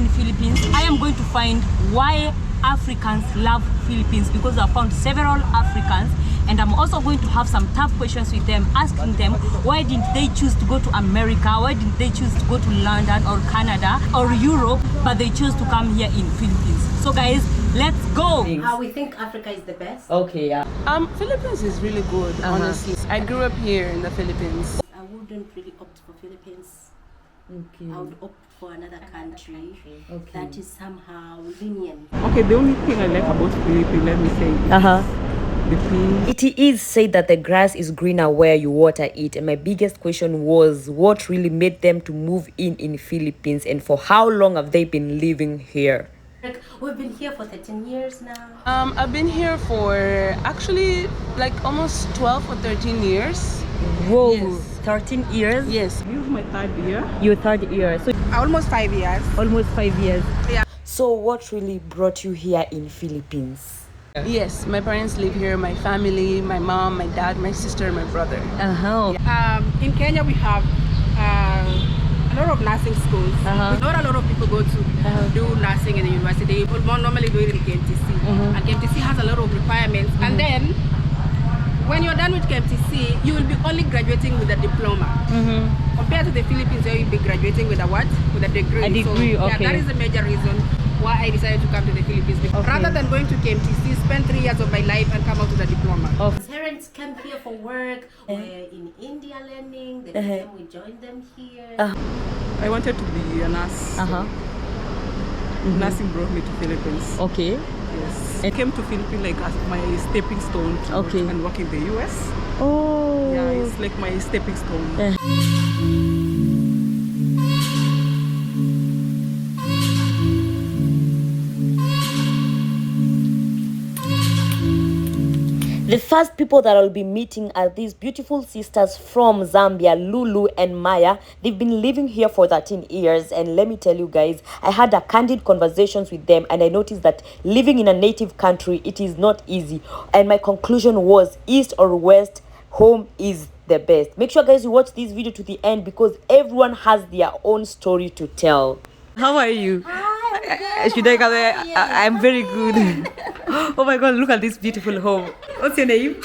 in Philippines, I am going to find why Africans love Philippines, because I found several Africans, and I'm also going to have some tough questions with them, asking them why didn't they choose to go to America, why didn't they choose to go to London or Canada or Europe, but they chose to come here in Philippines. So guys, let's go. How we think Africa is the best. Okay, yeah. Philippines is really good, honestly. I grew up here in the Philippines. I wouldn't really opt for Philippines. Okay. I would opt for another country that is somehow lenient. Okay, the only thing I like about Philippines, let me say, the peace. It is said that the grass is greener where you water it, and my biggest question was what really made them to move in Philippines, and for how long have they been living here? We've been here for 13 years now. I've been here for actually like almost 12 or 13 years. Whoa, Yes. 13 years? Yes. This is my third year. Your third year, so Almost 5 years. almost 5 years. Yeah. So what really brought you here in Philippines? Yes, my parents live here, my family, my mom, my dad, my sister, my brother. In Kenya, we have a lot of nursing schools. Not a lot of people go to do nursing in the university. They will normally do it in KMTC. And KMTC has a lot of requirements. And then, when you're done with KMTC, you will be only graduating with a diploma. Compared to the Philippines, where you'll be graduating with a what? With a degree. A degree, so, okay. Yeah, that is the major reason why I decided to come to the Philippines. Rather than going to KMTC, spend 3 years of my life and come out with a diploma. Parents came here for work. We're in India learning. The time we joined them here. I wanted to be a nurse. Nursing brought me to Philippines. Okay. Yes. I came to Philippines like as my stepping stone to and work in the US. Oh. Yeah, it's like my stepping stone. The first people that I'll be meeting are these beautiful sisters from Zambia, Lulu and Maya. They've been living here for 13 years, and let me tell you guys, I had a candid conversations with them, and I noticed that living in a native country, it is not easy. And my conclusion was east or west, home is the best. Make sure guys you watch this video to the end, because everyone has their own story to tell. How are you? Should I come? I'm very good. Oh my god, look at this beautiful home. What's your name?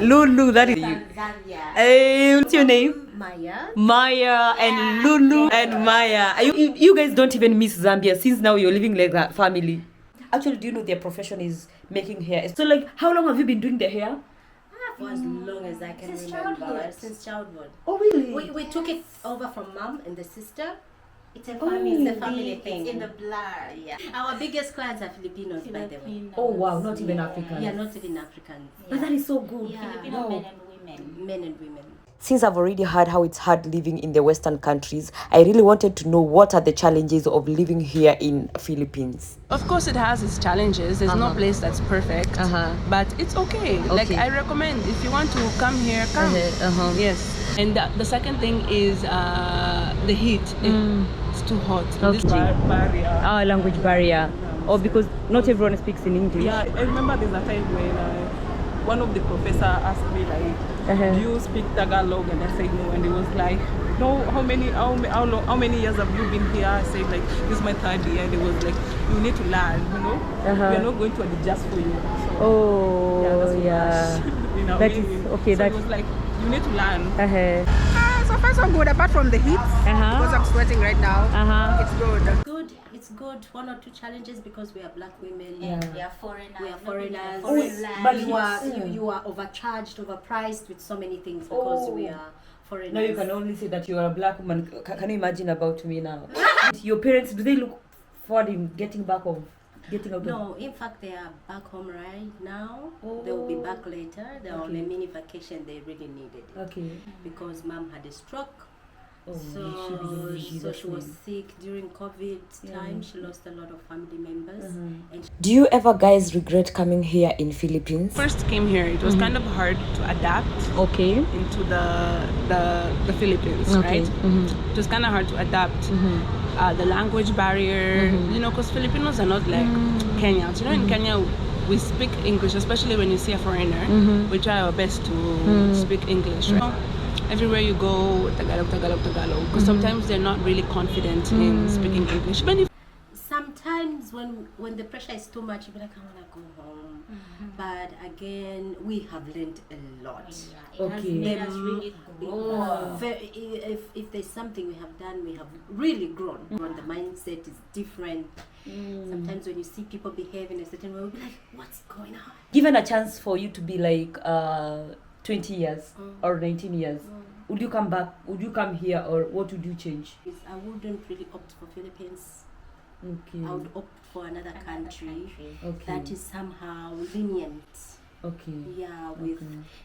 Lulu, that is you. Zambia. What's your name? Maya. Maya and Lulu and Maya. You guys don't even miss Zambia since now you're living like a family. Actually, do you know their profession is making hair? So like, how long have you been doing their hair? For as long as I can remember. Since childhood. Oh really? We took it over from mom and the sister. It's a family, it's a family thing. It's in the blood. Yeah. Our biggest clients are Filipinos, by the way. Oh wow, not even Africans. Yeah, not even Africans. But that is so good. Yeah. Filipino men and women. Men and women. Since I've already heard how it's hard living in the Western countries, I really wanted to know what are the challenges of living here in Philippines. Of course, it has its challenges. There's no place that's perfect, but it's okay. Like I recommend, if you want to come here, come. Yes. And the second thing is the heat. It's too hot. This barrier. Our language barrier. Oh, because not everyone speaks in English. Yeah, I remember there's a time when one of the professor asked me like, do you speak Tagalog? And I said no, and he was like, no, how many years have you been here? I said like, this is my third year, and it was like, you need to learn, you know. We are not going to adjust for you. So, you know, that is okay. So that was like, you need to learn. So far so good, apart from the heat, because I'm sweating right now. It's good. It's good. One or two challenges because we are black women. We are foreigners. We are foreigners. But you are overcharged, overpriced with so many things because we are foreigners. Now you can only say that you are a black woman. Can you imagine about me now? Your parents, do they look forward in getting out of? No, in fact they are back home right now. They will be back later. They're on a mini vacation. They really needed it. Okay. Because mom had a stroke. So she was sick during COVID time. She lost a lot of family members. And do you ever guys regret coming here in Philippines? First came here, it was kind of hard to adapt. Okay. Into the Philippines, right? It was kind of hard to adapt. The language barrier, you know, because Filipinos are not like Kenyans. You know, in Kenya we speak English, especially when you see a foreigner. We try our best to speak English, right? Everywhere you go, Tagalog. Because sometimes they're not really confident in speaking English. Even if sometimes when the pressure is too much, you be like, I wanna go home. But again, we have learned a lot. It has made us really grow. If there's something we have done, we have really grown. The mindset is different. Sometimes when you see people behave in a certain way, we'll be like, what's going on? Given a chance for you to be like 20 years or 19 years, would you come back? Would you come here, or what would you change? I wouldn't really opt for Philippines. Okay. I would opt for another country Okay. that is somehow lenient. Okay. Yeah, with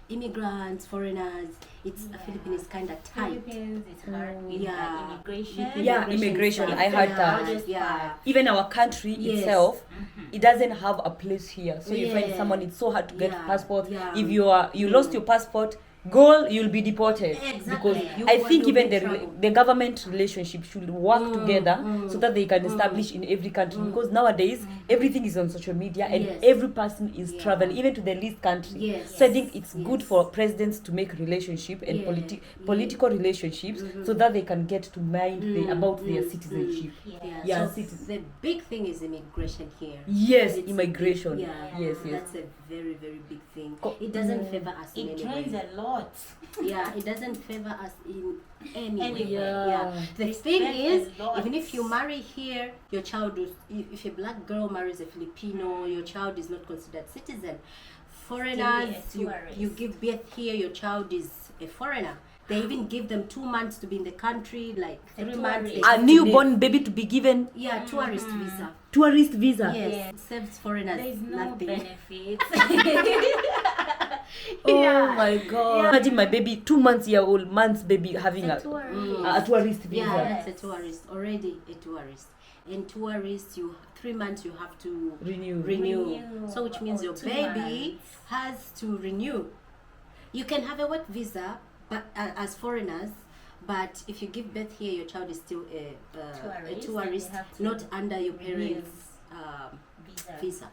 immigrants, foreigners. Philippines is kind of tight. Philippines is hard with Yeah. immigration. Yeah, immigration. I heard that. Yeah. Even our country itself, it doesn't have a place here. So you find Yeah. someone, it's so hard to get Yeah. passport. Yeah. If you lost your passport, go, you'll be deported. Exactly. Because You I will think be even in trouble. the government relationship should work together so that they can establish in every country. Because nowadays everything is on social media and Yes. every person is traveling, even to the least country. Yes. So I think it's good for presidents to make relationship and political relationships so that they can get to mind about their citizenship. Yeah, So the big thing is immigration here. Yes, It's immigration. Yeah, Yes, yes. That's a very, very big thing. It doesn't favor us in It any drains way. a lot. Yeah, it doesn't favor us in any way. Anyway, Yeah. The They thing spend is, a lot. even if you marry here, your child is, if a black girl marries a Filipino, your child is not considered citizen. Foreigners, Still a tourist. you give birth here, your child is a foreigner. They even give them 2 months to be in the country, like 3 months. they tourist. A have to newborn live. baby to be given Yeah, tourist visa. tourist visa. Yes, it serves foreigners There's no nothing. benefits. Oh my god. Imagine my baby, 2 months baby having a tourist. tourist visa. Yeah, that's a tourist, already a tourist. And tourists, 3 months you have to Renew. renew. So which means Or your 2 baby months. has to renew. You can have a work visa, but as foreigners, but if you give birth here, your child is still a Tourist, and tourist, you have to not under your renew parents' Visa. visa.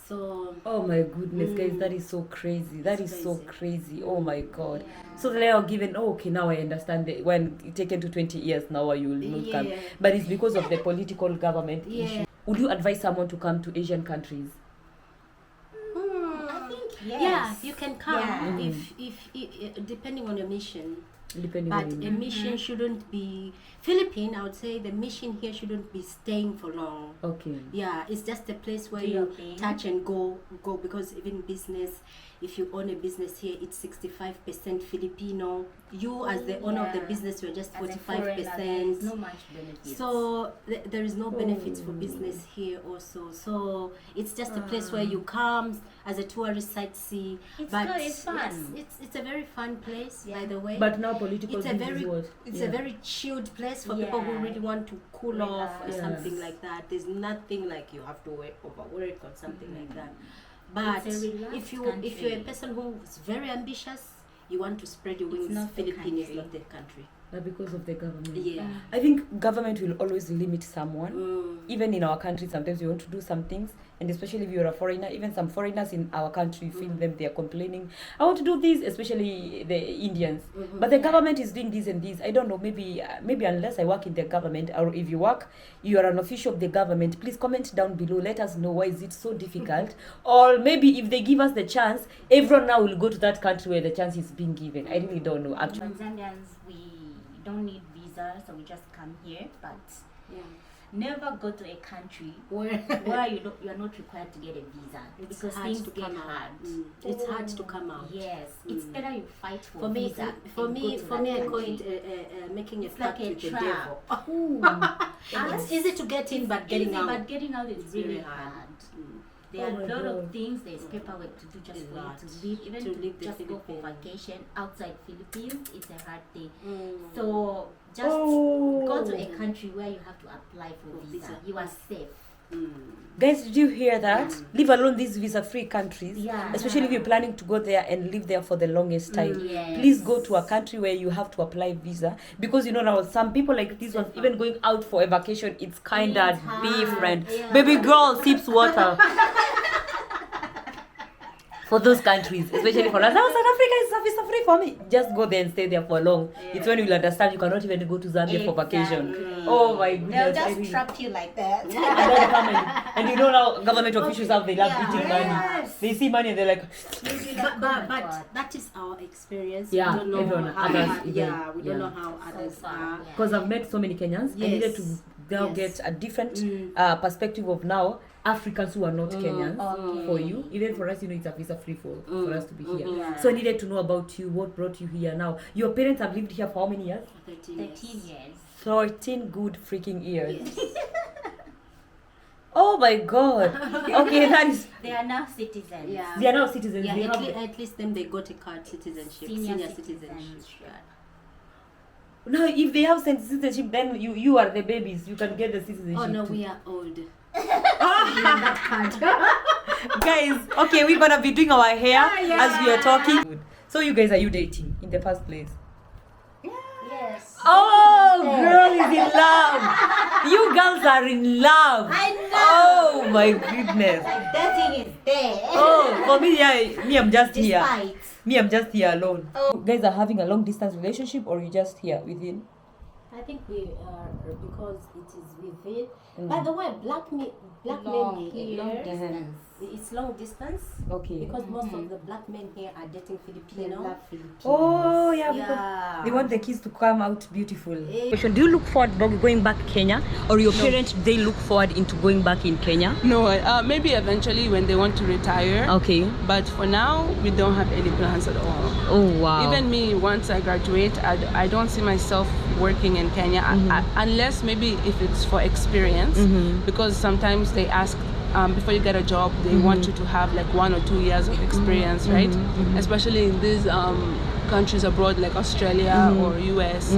So Oh my goodness, guys, that is so crazy. That It's is so crazy. crazy. Oh my god. So they are given, okay, now I understand that when taken to 20 years now you will not come. Yeah. But it's because of the political government Yeah. issue. Would you advise someone to come to Asian countries? I think yes. yeah, you can come Yeah. if depending on your mission. Depending But on a you. mission shouldn't be Philippine. I would say the mission here shouldn't be staying for long. Okay. Yeah, it's just a place where Do your you thing. touch and go because even business, if you own a business here, it's 65% Filipino. You as the owner of the Yeah. business, you're just As a foreigner, there 45%. is no much benefits. So there is no benefits for business here also. So it's just a place where you come as a tourist sightsee. It's but good, it's fun. It's a very fun place, by the way. But now political it's a things very is what? it's Yeah. a very chilled place for people who Yeah. really want to cool off or Relax. something like that. There's nothing like you have to overwork or something like that. But It's a relaxed if you're a country. person who's very ambitious, you want to spread your It's wings, not the Philippines is country. not the country. But because of the government. Yeah. I think government will always limit someone. Mm. Even in our country, sometimes we want to do some things, and especially if you're a foreigner, even some foreigners in our country, you feel them, they are complaining, I want to do this, especially the Indians. But the government is doing this and this. I don't know, maybe unless I work in the government, or if you work, you are an official of the government, please comment down below, let us know why is it so difficult. Or maybe if they give us the chance, everyone now will go to that country where the chance is being given. I really don't know, actually. Tanzanians, we don't need visa, so we just come here. But Yeah. never go to a country Where where you're not required to get a visa it's because hard things to get come hard. out. It's hard to come out. Yes, it's better you fight for, For me, visa. for and go me, to for that me, I call country. it making a It's like pact a with the trap. devil. It's easy to get in, but getting Easy, out. but getting out is It's really very hard. hard. There Oh are my a lot God. of things. There's paperwork to do just A for lot. you to leave. Even To to leave the just go for Philippines. vacation outside Philippines, it's a hard thing. Mm. So just Oh. go to a country where you have to apply for For visa. visa. You are safe. Guys, did you hear that? Leave alone these visa-free countries, Yeah. especially if you're planning to go there and live there for the longest time. Yes. Please go to a country where you have to apply visa, because you know now some people like this one, even going out for a vacation, it's kind of It's hard. different. Yeah. Baby girl sips water. for those countries, especially for us. Now South Africa is visa free for me. Just go there and stay there for long. It's when you'll understand you cannot even go to Zambia for vacation. Oh my They'll goodness. just trap you like that. And then come and you know now government officials have they love eating money. Yes. They see money and they're like, But that is our experience. Yeah, we don't know everyone, how, others, we don't yeah. know how others are. because I've met so many Kenyans. I needed to now get a different perspective of now Africans who are not Kenyans for you. Even for us, it's a visa free for us to be here. Yeah. So I needed to know about you, what brought you here now. Your parents have lived here for how many years? 13 years. 13 good freaking years. Oh my god. Okay, that is. They are now citizens. Yeah. They are now citizens. Yeah, They have at least them they got a card citizenship, senior citizenship. Yeah. now, if they have citizenship, then you are the babies. You can get the citizenship. Oh no, too. we are old. Guys, okay, we're gonna be doing our hair as we are talking. So you guys, are you dating in the first place? Yes. Oh, girl is in love. You girls are in love. I know. Oh my goodness. That thing is there. Oh, for me, I'm just here. Despite. I'm just here alone. You guys are having a long distance relationship, or you just here within? I think we are because it is within. By the way, black men here, it's long distance. Okay. Because most of the black men here are dating Filipino. Oh yeah, because Yeah. they want the kids to come out beautiful. Do you look forward to going back to Kenya, or your parents they look forward into going back in Kenya? No, maybe eventually when they want to retire. Okay. But for now, we don't have any plans at all. Oh wow. Even me, once I graduate, I don't see myself working in Kenya unless maybe if it's for experience, because sometimes they ask before you get a job, they want you to have like 1 or 2 years of experience, right? Especially in these countries abroad like Australia or US,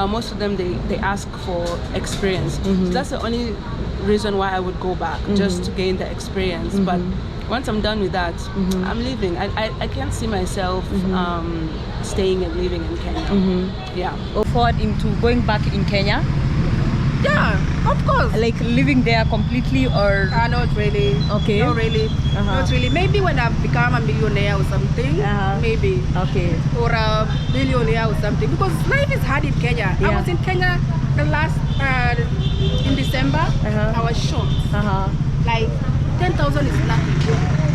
most of them they ask for experience. So that's the only reason why I would go back, just to gain the experience. But once I'm done with that, I'm leaving. I can't see myself staying and living in Kenya. Yeah. Forward into going back in Kenya, Yeah, of course. like living there completely, or Not really. Okay. Not really. Not really. Maybe when I become a millionaire or something. Maybe. okay. Or a billionaire or something. Because life is hard in Kenya. I was in Kenya the last in December. I was shocked. Like 10,000 is nothing.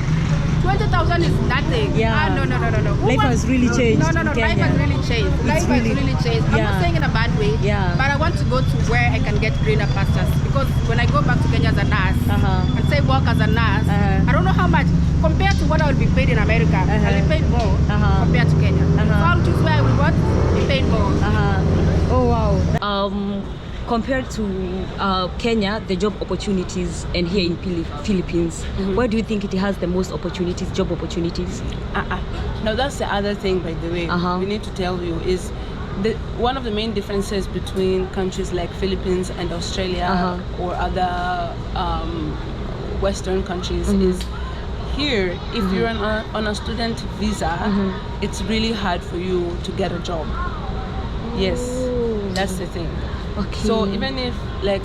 20,000 is nothing. Yeah. No. Life has really changed No. in Life Kenya. has really changed. Life has really changed. I'm Yeah. not saying in a bad way. Yeah. But I want to go to where I can get greener pastures. Because when I go back to Kenya as a nurse, and say work as a nurse, I don't know how much compared to what I will be paid in America. I'll be paid more compared to Kenya. So I'll choose where I will be paid more. Oh wow. Compared to Kenya, the job opportunities, and here in Philippines, where do you think it has the most opportunities, job opportunities? Now that's the other thing, by the way, we need to tell you is one of the main differences between countries like Philippines and Australia or other Western countries is here, if you're on a student visa, it's really hard for you to get a job. Yes, that's the thing. Okay. So even if like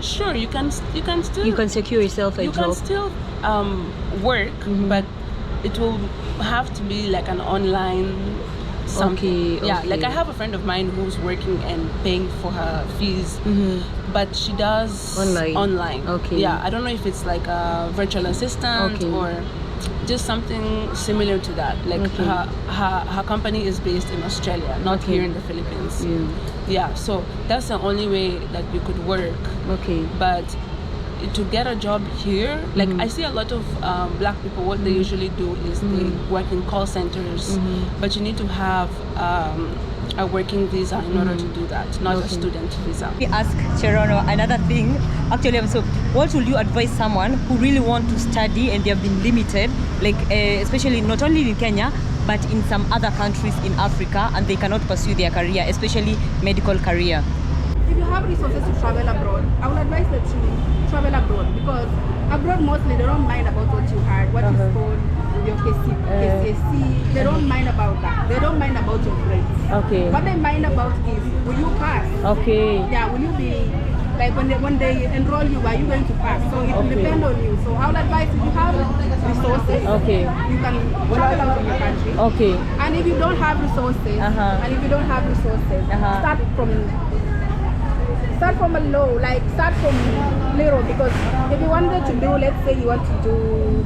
sure, you can still secure yourself a you job. can still work, but it will have to be like an online something. Yeah, like I have a friend of mine who's working and paying for her fees, but she does online. Okay. Yeah, I don't know if it's like a virtual assistant or just something similar to that. Like her company is based in Australia, not here in the Philippines. Yeah, so that's the only way that you could work. Okay. But to get a job here, like I see a lot of black people, what they usually do is they work in call centers, but you need to have a working visa in order to do that, not a student visa. We ask Cherono another thing. Actually, so what would you advise someone who really want to study and they have been limited, like especially not only in Kenya, but in some other countries in Africa, and they cannot pursue their career, especially medical career? If you have resources to travel abroad, I would advise that you travel abroad, because abroad mostly they don't mind about what you had, what is called your KCSE. They don't mind about that. They don't mind about your grades. Okay. What they mind about is, will you pass? Okay. Yeah, will you be like when they enroll you, are you going to pass? So it will depend on you. So I would advise if you have resources, Okay. you can travel out of your country. Okay. And if you don't have resources, start from a low, like start from little, because if you wanted to do, let's say you want to do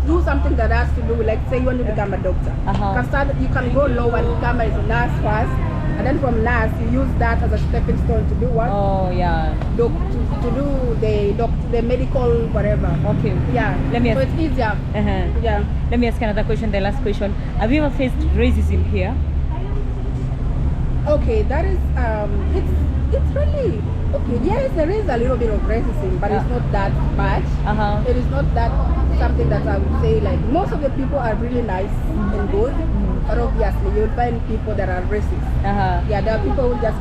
do something that has to do with, like say you want to become a doctor. You can go low and become a nurse first, and then from nurse you use that as a stepping stone to do what? Oh yeah. To do the medical whatever. Okay. Yeah. Let me so ask- it's easier. Yeah. Let me ask another question, the last question. Have you ever faced racism here? Okay, that is it's really okay. Yes, there is a little bit of racism, but it's not that much. It is not that something that I would say, like most of the people are really nice and good, but obviously you'll find people that are racist. Yeah, there are people who just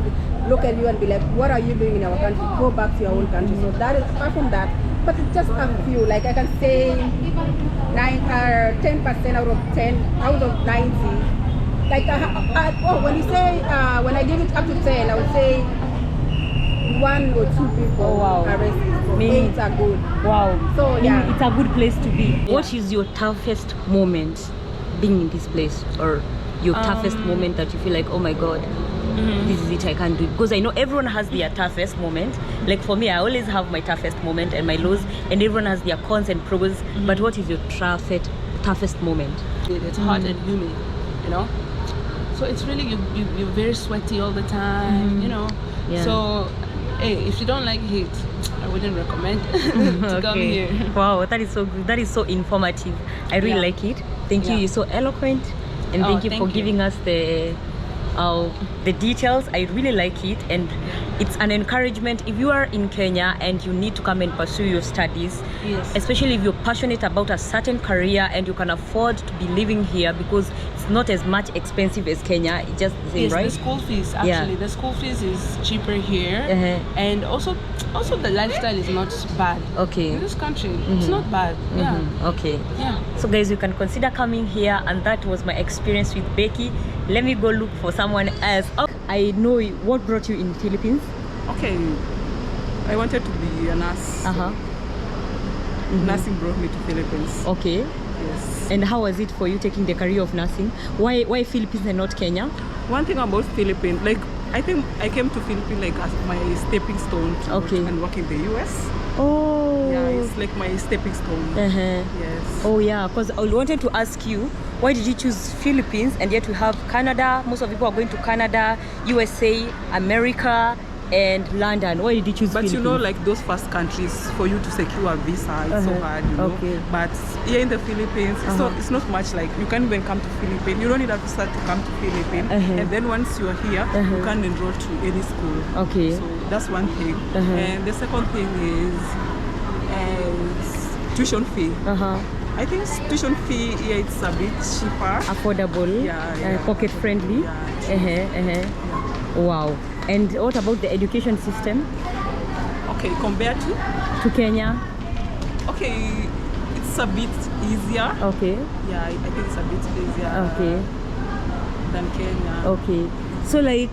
look at you and be like, what are you doing in our country? Go back to your own country. So that is apart from that, but it's just a few. Like I can say 10% out of 90. Like when you say when I give it up to 10, I would say 1 or 2 people are racist. So 8 are good. Wow. So yeah, It's a good place to be. What is your toughest moment being in this place, or your toughest moment that you feel like, oh my god, this is it, I can't do it? Because I know everyone has their toughest moment. Like for me, I always have my toughest moment and my lows, and everyone has their cons and pros. But what is your toughest moment? It's hot and humid, you know. So it's really you're very sweaty all the time, you know. Yeah. So hey, if you don't like heat, I wouldn't recommend to come here. Wow, that is so good. That is so informative. I really like it. Thank you. You're so eloquent, and thank you for giving us the details. I really like it, and it's an encouragement. If you are in Kenya and you need to come and pursue your studies, especially if you're passionate about a certain career and you can afford to be living here, because it's not as much expensive as Kenya. It's just the same, right? The school fees actually. The school fees is cheaper here, and also the lifestyle is not bad. Okay. In this country, it's not bad. Yeah. Okay. Yeah. So guys, you can consider coming here, and that was my experience with Becky. Let me go look for someone else. Oh, I know what brought you in Philippines. Okay, I wanted to be a nurse. Nursing brought me to Philippines. Okay. Yes. And how was it for you taking the career of nursing? Why Philippines and not Kenya? One thing about Philippines, like I think I came to Philippines like as my stepping stone to work in the US. Oh. Yeah, it's like my stepping stone. Yes. Oh yeah, because I wanted to ask you, why did you choose Philippines, and yet we have Canada? Most of people are going to Canada, USA, America, and London. Why did you choose Philippines? But you know, like those first countries, for you to secure a visa, it's so hard, you know. Okay. But here in the Philippines, it's not much like you can't even come to Philippines. You don't need a visa to come to Philippines. And then once you are here, you can enroll to any school. Okay. So that's one thing. And the second thing is tuition fee. I think tuition fee here it's a bit cheaper. Affordable. Yeah. Pocket friendly. Yeah. Wow. And what about the education system? Okay, compared to Kenya? Okay, it's a bit easier. Okay. Yeah, I think it's a bit easier than Kenya. Okay. So like,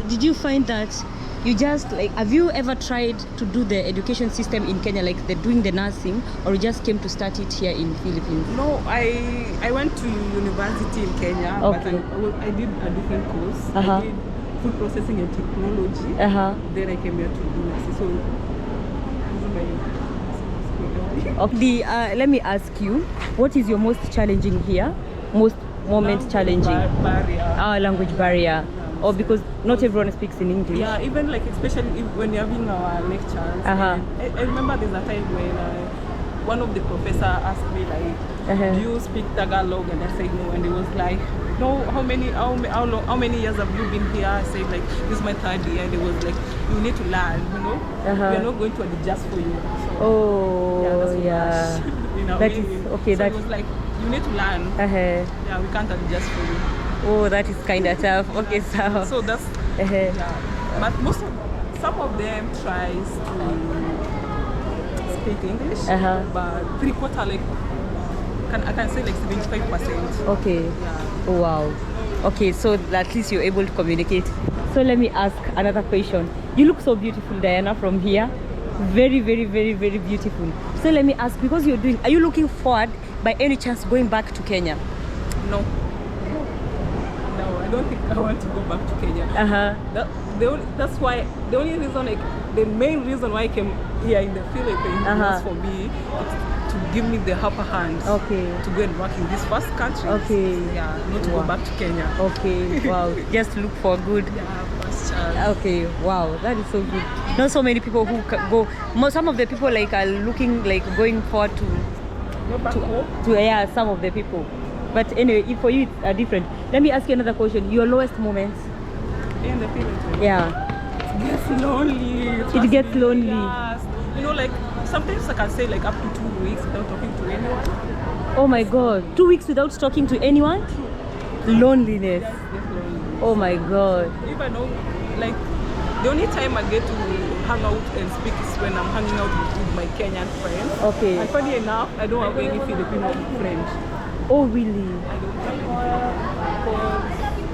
did you find that you just like, have you ever tried to do the education system in Kenya, like doing the nursing, or you just came to start it here in Philippines? No, I went to university in Kenya, but I did a different course. I did food processing and technology. Then I came here to do nursing. So let me ask you, what is your most challenging here? Most challenging? Language barrier. Or because not everyone speaks in English. Yeah, even like especially when you're having our lectures. I remember there's a time when one of the professor asked me like, do you speak Tagalog? And I said no, and he was like, no, how many years have you been here? I said like, this is my 3rd year, and it was like, you need to learn, you know. We are not going to adjust for you. So, yeah. You know, that is okay. So it was like, you need to learn. Yeah, we can't adjust for you. Oh, that is kind of tough. Okay, so that's yeah. But some of them tries to speak English, but 3/4 like I can say like 75%. Okay. Yeah. Oh, wow. Okay, so at least you're able to communicate. So let me ask another question. You look so beautiful, Diana, from here. Very, very, very, very beautiful. So let me ask, because are you looking forward by any chance going back to Kenya? No, I don't think I want to go back to Kenya. That's why the main reason why I came here in the Philippines was for me to give me the upper hand. Okay. To go and work in this first country. Okay. Yeah, not to go back to Kenya. Okay. Wow. Just look for good. Yeah, first chance. Okay. Wow, that is so good. Not so many people who go. Some of the people are looking going forward to. Go back home. Some of the people. But anyway, for you it's different. Let me ask you another question. Your lowest moments? In the Philippines. Yeah. It gets lonely. It gets lonely. Yes. Sometimes I can say up to 2 weeks without talking to anyone. Oh my God. 2 weeks without talking to anyone? Loneliness. Yes, lonely. Oh my God. If I know, the only time I get to hang out and speak is when I'm hanging out with my Kenyan friends. Okay. And funny enough, I don't have any Filipino friends. Oh really? I don't have any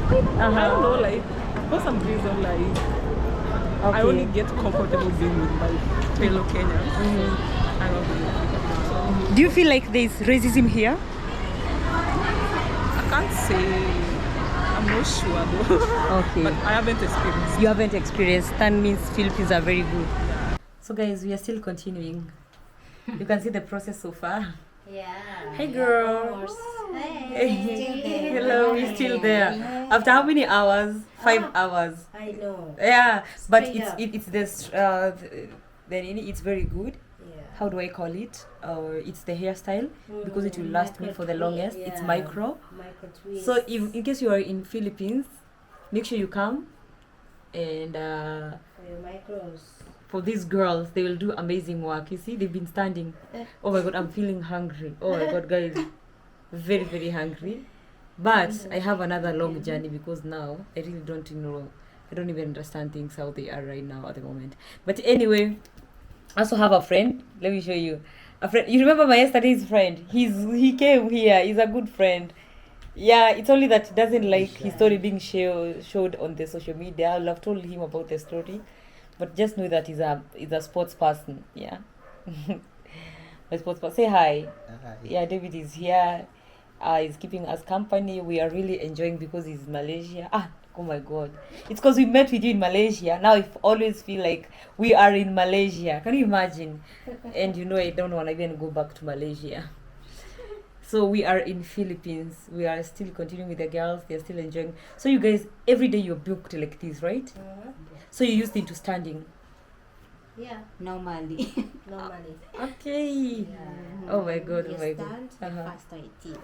because I don't know, for some reason, I only get comfortable being with my fellow Kenyans. I don't really. Do you feel like there's racism here? I can't say. I'm not sure though. Okay. But I haven't experienced. You haven't experienced. That means Philippines are very good. So guys, we are still continuing. You can see the process so far. Yeah. Hey girl. Almost. Hey. Hello, we're still there. After how many hours? 5 hours. I know. Yeah, but Straight up. it's this it's very good. Yeah. How do I call it? It's the hairstyle because it will last me for the longest. It's micro. Micro twist. So if in case you are in Philippines, make sure you come and for your micros. for these girls, they will do amazing work. You see, they've been standing. Oh my God, I'm feeling hungry. Oh my God, guys, very, very hungry. But I have another long journey because now I really don't know. I don't even understand things how they are right now at the moment. But anyway, I also have a friend. Let me show you. A friend. You remember my yesterday's friend? He came here. He's a good friend. Yeah, it's only that he doesn't like his story being showed on the social media. I'll have told him about the story. But just know that he's a sports person. Yeah. A sports person. Say hi. Hi. Yeah, David is here. He's keeping us company. We are really enjoying because he's in Malaysia. Oh my God. It's because we met with you in Malaysia. Now I always feel like we are in Malaysia. Can you imagine? And I don't want to even go back to Malaysia. So we are in Philippines. We are still continuing with the girls. They're still enjoying. So you guys, every day you're booked like this, right? So you used into standing. Yeah. Normally. Normally. Okay. Yeah. Oh my God. Oh You my God. stand, the faster it is.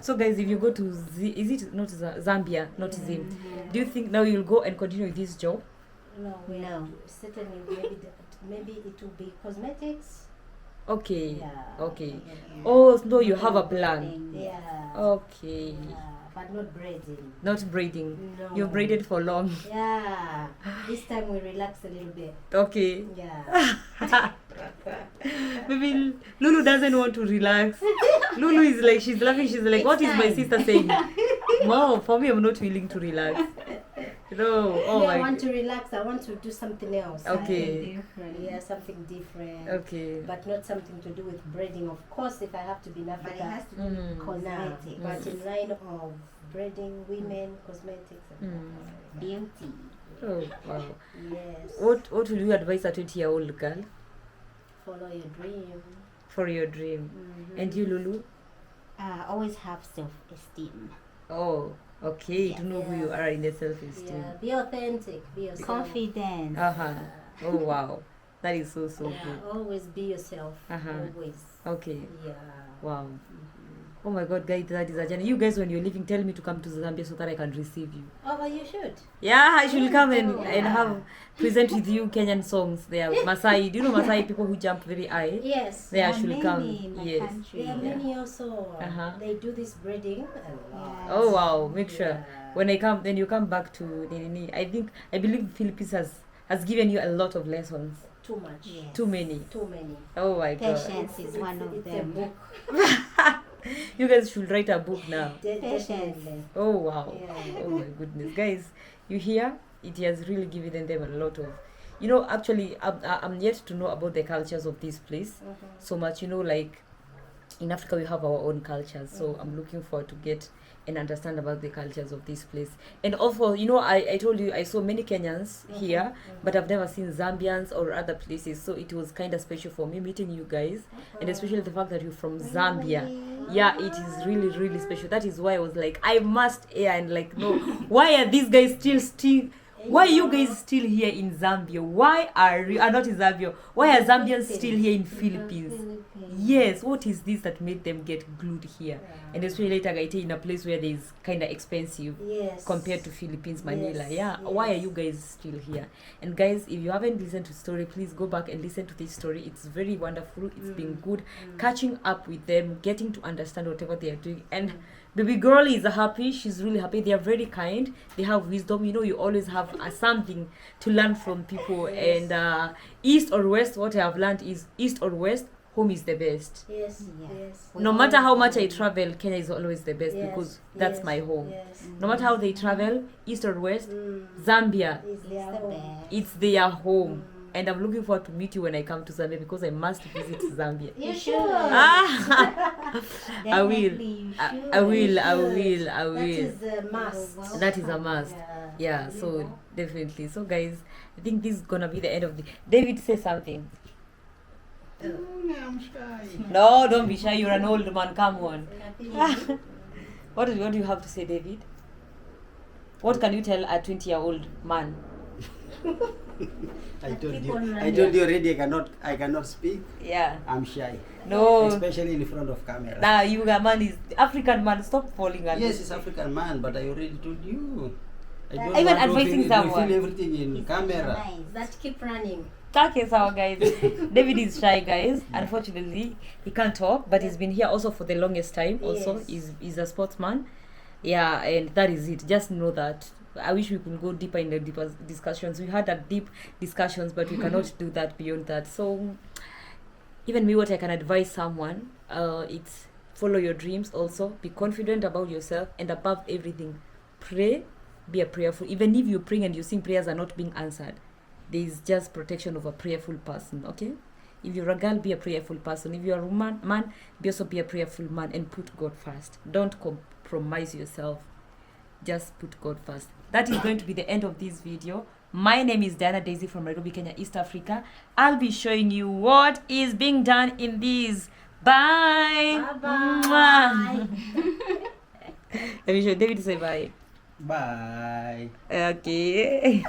So guys, if you go to is it not Zambia, not Zim? Do you think now you'll go and continue with this job? No. Certainly, maybe it will be cosmetics. Okay. Yeah. Okay. Oh no, you have a plan. Yeah. Okay. But not braiding. Not braiding. No. You've braided for long. Yeah. This time we relax a little bit. Okay. Yeah. Maybe Lulu doesn't want to relax. Lulu is like, she's laughing. She's like, what is my sister saying? Wow, for me, I'm not willing to relax. No. Oh I my. want to relax. I want to do something else. Okay. Yeah, something different. Okay. But not something to do with braiding. Of course, if I have to be in Africa, But it has to be cosmetic. but in line of braiding, women, cosmetics, and Beauty. Oh wow. yes. What would you advise a 20-year-old girl Follow your dream. for your dream? And you, Lulu? Always have self-esteem. Oh, okay. To know who you are in the self-esteem. Yeah, be authentic. Be yourself. Confidence. Oh wow, that is so good. Always be yourself. Always. Okay. Yeah. Wow. Oh my God, guys, that is a journey. You guys, when you're leaving, tell me to come to Zambia so that I can receive you. Oh, but you should. Yeah, I should come and have present with you Kenyan songs. There, Masai. Do you know Masai people who jump very high? Yes. There I There are should many come. in my Yes. country. There are many also. They do this braiding. Oh wow, make sure when I come, then you come back to Nini. I believe Philippines has given you a lot of lessons. Too much. Yes. Too many. Too many. Oh my God. Patience is one of It's a them. book. You guys should write a book now. Definitely. Oh wow. Yeah. Oh my goodness. Guys, you hear? It has really given them a lot of, actually I'm yet to know about the cultures of this place so much. Like in Africa we have our own cultures, so I'm looking forward to get and understand about the cultures of this place. And also, I told you I saw many Kenyans here, but I've never seen Zambians or other places, so it was kind of special for me meeting you guys, and especially the fact that you're from Zambia. Yeah, it is really, really special. That is why I was like, I must air and like, no, why are these guys why are you guys still here in Zambia? Why are you not in Zambia? Why are Zambians still here in Philippines? Yes, what is this that made them get glued here? And especially later Gaite in a place where there is kind of expensive compared to Philippines, Manila. Why are you guys still here? And guys, if you haven't listened to the story, please go back and listen to this story. It's very wonderful. It's been good catching up with them, getting to understand whatever they are doing. And baby girl is happy. She's really happy. They are very kind. They have wisdom. You always have something to learn from people. And east or west, what I have learned is east or west, home is the best. Yes. No matter how much I travel, Kenya is always the best because that's my home. No matter how they travel, east or west, Zambia, it's their home. And I'm looking forward to meet you when I come to Zambia because I must visit Zambia. You should. I will. That is a must. That is a must. Yeah, so definitely. So guys, I think this is gonna be the end of the. David, say something. I'm shy. No, don't be shy. You're an old man. Come on. What do you have to say, David? What can you tell a 20-year-old man? I told you already. I cannot speak. Yeah. I'm shy. No. Especially in front of camera. Nah, you a man is African man. Stop falling under. Yes, it's African man, but I already told you. I don't Even want advising to someone. feel everything in camera. That keep running. Okay, so guys, David is shy, guys. Unfortunately, he can't talk, but he's been here also for the longest time. Also, he's a sportsman. Yeah, and that is it. Just know that. I wish we could go deeper in the deeper discussions. We had a deep discussions, but we cannot do that beyond that. So, even me, what I can advise someone, it's follow your dreams. Also, be confident about yourself, and above everything, pray. Be a prayerful. Even if you pray and you think prayers are not being answered, there is just protection of a prayerful person. Okay, if you're a girl, be a prayerful person. If you're a man, be a prayerful man, and put God first. Don't compromise yourself. Just put God first. That is going to be the end of this video. My name is Diana Daisy from Nairobi, Kenya, East Africa. I'll be showing you what is being done in these. Bye. Bye. Let me show David to say bye. Bye. Okay.